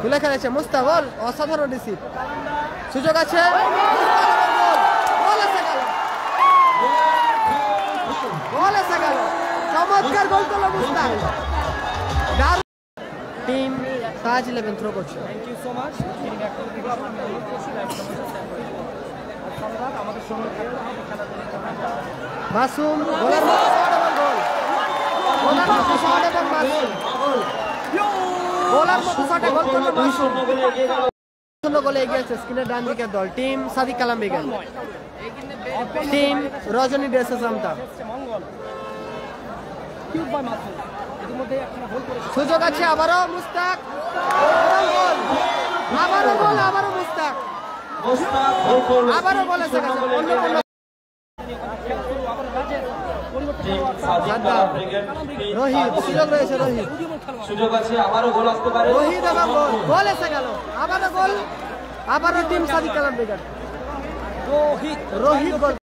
তুলে খেলেছে মুস্তাফল, অসাধারণ রিসিভ, সুযোগ আছে, চমৎকার গোল করলো মুস্তাক। টিম তাজ 11 থ্রো করছে। মাসুম গোলের মতো শট এবং গোল, গোলের মতো শট এবং মাসুম গোলের মতো শটে গোল করলো মাসুম। গোলে এগিয়ে আছে স্ক্রিনের ডান দিকের দল টিম সাদিক কালাম বিগেল, টিম রজনী ড্রেসেস আমতা। সুযোগ আছে আবারও মুস্তাক, আবারও গোল, আবারও মুস্তাক, আবারও গোল এসে গেছে। রোহিত, সুযোগ রয়েছে রোহিত, সুযোগ আছে আবারও গোল আসতে পারে। রোহিত এবং গোল, গোল এসে গেল, আবারও গোল, আবারও টিম সাদিক কালাম বিগেল, রোহিত গোল।